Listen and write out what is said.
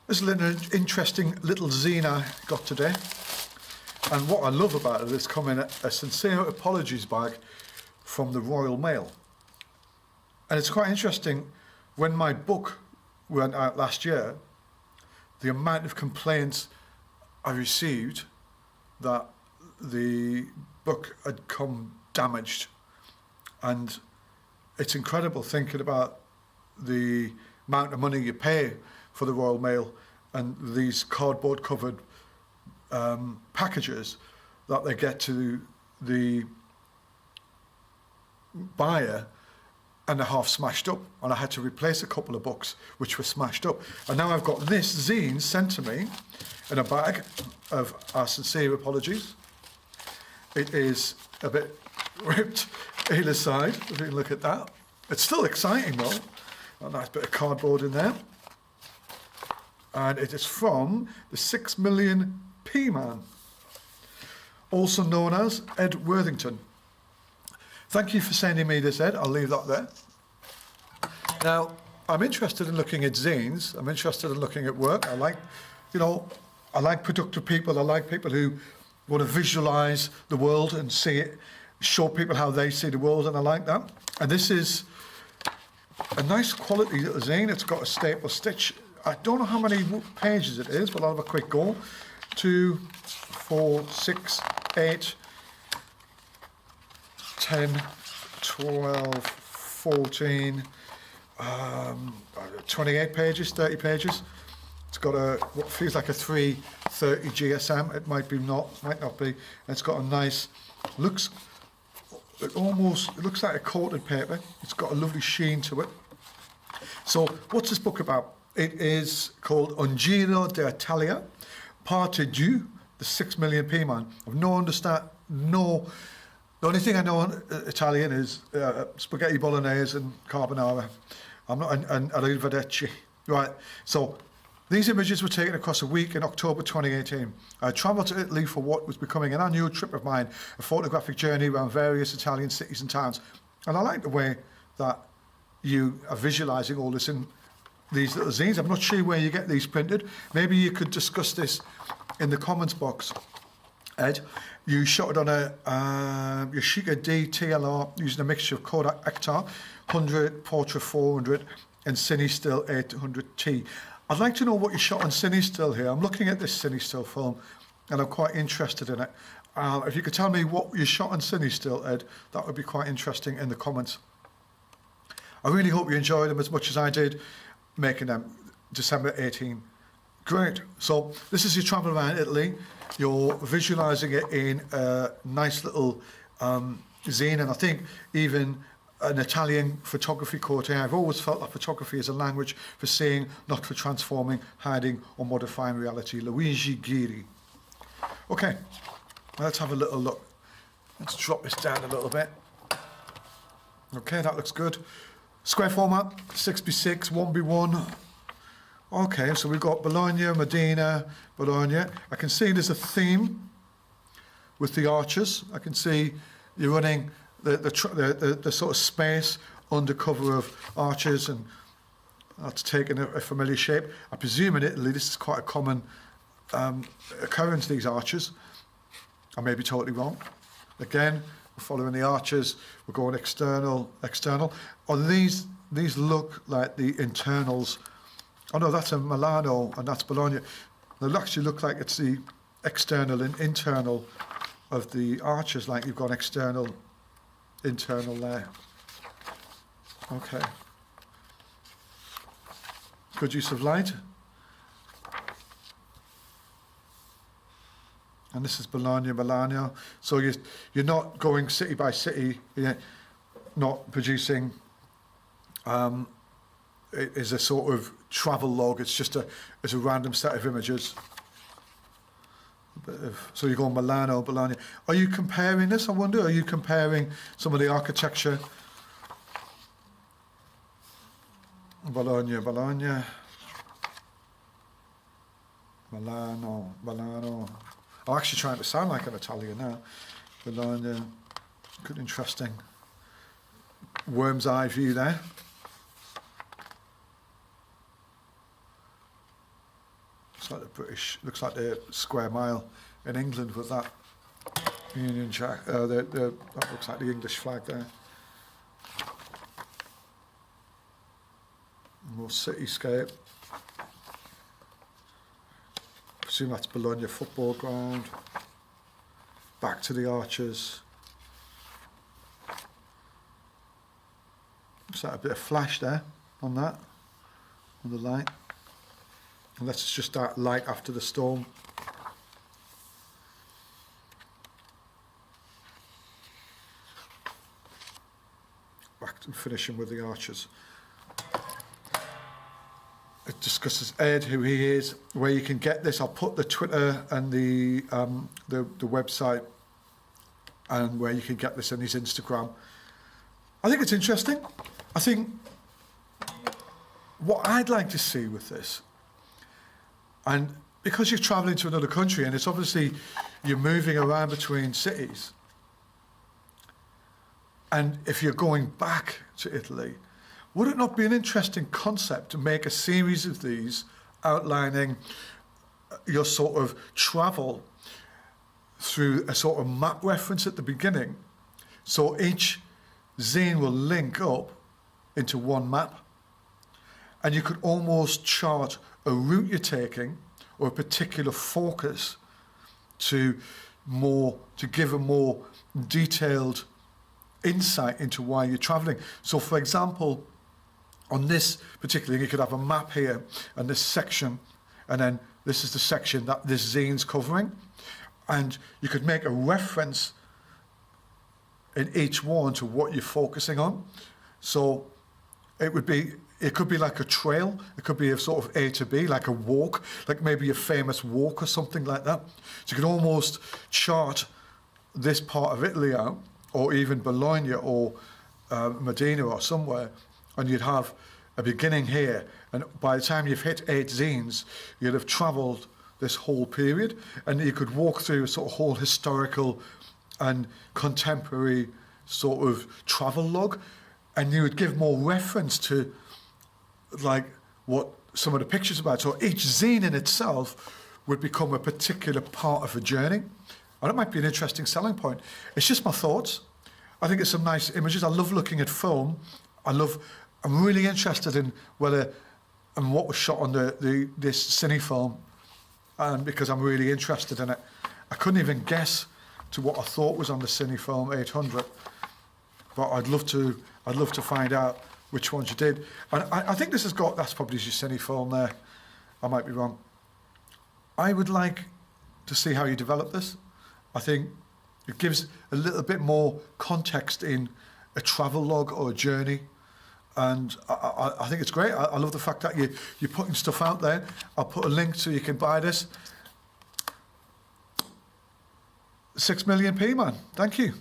This is an interesting little zine I got today. And what I love about it is coming a sincere apologies bag from the Royal Mail. And it's quite interesting, when my book went out last year, the amount of complaints I received that the book had come damaged. And it's incredible thinking about the amount of money you pay for the Royal Mail and these cardboard covered packages that they get to the buyer, and they're half smashed up, and I had to replace a couple of books which were smashed up. And now I've got this zine sent to me in a bag of our sincere apologies. It is a bit ripped either side, if you can look at that. It's still exciting though. A nice bit of cardboard in there. And it is from the 6MillionPMan, also known as Ed Worthington. Thank you for sending me this, Ed. I'll leave that there. Now, I'm interested in looking at zines. I'm interested in looking at work. I like, I like productive people. I like people who want to visualize the world and see it, show people how they see the world, and I like that. And this is a nice quality little zine. It's got a staple stitch. I don't know how many pages it is, but I'll have a quick go. 2, 4, 6, 8, 10, 12, 14, 28 pages, 30 pages. It's got what feels like a 330 GSM. It might not be. And it's got a nice, it looks like a coated paper. It's got a lovely sheen to it. So what's this book about? It is called Un Giro Parte Due, The 6MillionPMan. I've the only thing I know in Italian is spaghetti bolognese and carbonara. And arrivederci. Right, so these images were taken across a week in October 2018. I travelled to Italy for what was becoming an annual trip of mine, a photographic journey around various Italian cities and towns. And I like the way that you are visualising all this in these little zines. I'm not sure where you get these printed. Maybe you could discuss this in the comments box, Ed. You shot it on a Yashica D TLR using a mixture of Kodak Ektar 100, Portra 400 and Cine Still 800T. I'd like to know what you shot on Cine Still here. I'm looking at this Cine Still film and I'm quite interested in it. If you could tell me what you shot on Cine Still, Ed, that would be quite interesting in the comments. I really hope you enjoyed them as much as I did making them. December 18. Great. So this is your travel around Italy. You're visualizing it in a nice little zine, and I think even an Italian photography course here. I've always felt that photography is a language for seeing, not for transforming, hiding or modifying reality. Luigi Ghiri. Okay, let's have a little look. Let's drop this down a little bit. Okay, that looks good. Square format, 6x6, 1x1. Okay, so we've got Bologna, Modena, Bologna. I can see there's a theme with the arches. I can see you're running the sort of space under cover of arches, and that's taken a familiar shape. I presume in Italy this is quite a common occurrence, these arches. I may be totally wrong. Again, we're following the arches, we're going external. Oh, these look like the internals. Oh no, that's a Milano and that's Bologna. They actually look like it's the external and internal of the arches, like you've got external, internal there. Okay. Good use of light. And this is Bologna, Milano. So you're not going city by city, you're not producing it is a sort of travel log. It's just a random set of images. So you're going Milano, Bologna. Are you comparing this, I wonder? Are you comparing some of the architecture? Bologna, Milano. I'm actually trying to sound like an Italian now. Bologna, good, interesting. Worm's eye view there. Looks like the British, looks like the square mile in England with that Union Jack. That looks like the English flag there. More cityscape. Presume that's Bologna football ground. Back to the arches. Looks like a bit of flash there on that, on the light. Unless it's just that light after the storm. Back to finishing with the arches. It discusses Ed, who he is, where you can get this. I'll put the Twitter and the website, and where you can get this on his Instagram. I think it's interesting. I think what I'd like to see with this, and because you're traveling to another country and it's obviously you're moving around between cities, and if you're going back to Italy, would it not be an interesting concept to make a series of these outlining your sort of travel through a sort of map reference at the beginning? So each zine will link up into one map, and you could almost chart a route you're taking or a particular focus to give a more detailed insight into why you're traveling. So for example, on this particular thing, you could have a map here and this section, and then this is the section that this zine's covering, and you could make a reference in each one to what you're focusing on. So it could be like a trail, it could be a sort of A to B, like a walk, like maybe a famous walk or something like that. So you could almost chart this part of Italy out, or even Bologna or Modena or somewhere, and you'd have a beginning here, and by the time you've hit 8 zines, you'd have travelled this whole period, and you could walk through a sort of whole historical and contemporary sort of travel log, and you would give more reference to like what some of the pictures about. So each zine in itself would become a particular part of a journey, and it might be an interesting selling point. It's just my thoughts. I think it's some nice images. I love looking at film. I'm really interested in whether and what was shot on this cine film, and because I'm really interested in it. I couldn't even guess to what I thought was on the cine film 800, but I'd love to find out which ones you did. And I think this has got, that's probably your cine film there. I might be wrong. I would like to see how you develop this. I think it gives a little bit more context in a travel log or a journey. And I think it's great. I love the fact that you're putting stuff out there. I'll put a link so you can buy this. 6 million P, man. Thank you.